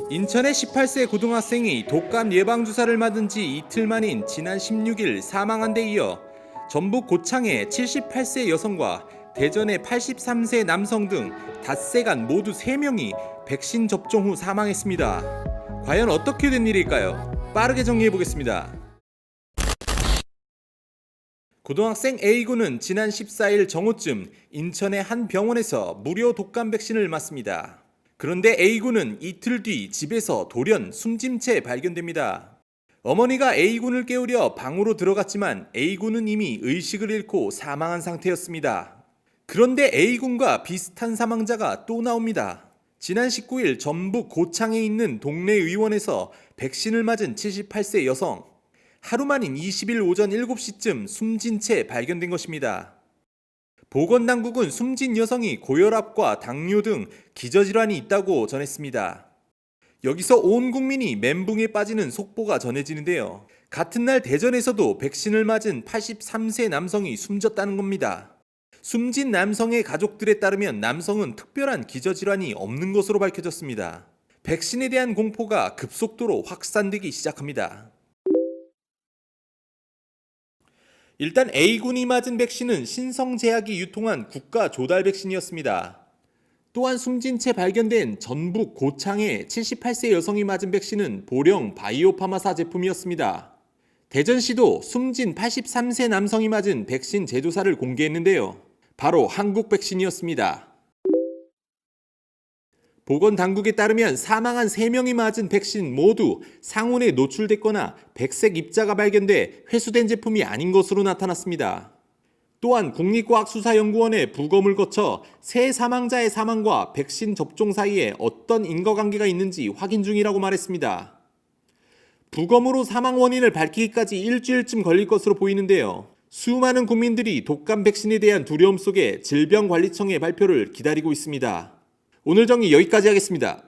인천의 18세 고등학생이 독감 예방주사를 맞은 지 이틀 만인 지난 16일 사망한 데 이어 전북 고창의 78세 여성과 대전의 83세 남성 등 닷새간 모두 3명이 백신 접종 후 사망했습니다. 과연 어떻게 된 일일까요? 빠르게 정리해보겠습니다. 고등학생 A군은 지난 14일 정오쯤 인천의 한 병원에서 무료 독감 백신을 맞습니다. 그런데 A군은 이틀 뒤 집에서 돌연 숨진 채 발견됩니다. 어머니가 A군을 깨우려 방으로 들어갔지만 A군은 이미 의식을 잃고 사망한 상태였습니다. 그런데 A군과 비슷한 사망자가 또 나옵니다. 지난 19일 전북 고창에 있는 동네 의원에서 백신을 맞은 78세 여성. 하루 만인 20일 오전 7시쯤 숨진 채 발견된 것입니다. 보건당국은 숨진 여성이 고혈압과 당뇨 등 기저질환이 있다고 전했습니다. 여기서 온 국민이 멘붕에 빠지는 속보가 전해지는데요. 같은 날 대전에서도 백신을 맞은 83세 남성이 숨졌다는 겁니다. 숨진 남성의 가족들에 따르면 남성은 특별한 기저질환이 없는 것으로 밝혀졌습니다. 백신에 대한 공포가 급속도로 확산되기 시작합니다. 일단 A군이 맞은 백신은 신성제약이 유통한 국가 조달 백신이었습니다. 또한 숨진 채 발견된 전북 고창의 78세 여성이 맞은 백신은 보령 바이오파마사 제품이었습니다. 대전시도 숨진 83세 남성이 맞은 백신 제조사를 공개했는데요. 바로 한국 백신이었습니다. 보건당국에 따르면 사망한 3명이 맞은 백신 모두 상온에 노출됐거나 백색 입자가 발견돼 회수된 제품이 아닌 것으로 나타났습니다. 또한 국립과학수사연구원의 부검을 거쳐 새 사망자의 사망과 백신 접종 사이에 어떤 인과관계가 있는지 확인 중이라고 말했습니다. 부검으로 사망 원인을 밝히기까지 일주일쯤 걸릴 것으로 보이는데요. 수많은 국민들이 독감 백신에 대한 두려움 속에 질병관리청의 발표를 기다리고 있습니다. 오늘 정리 여기까지 하겠습니다.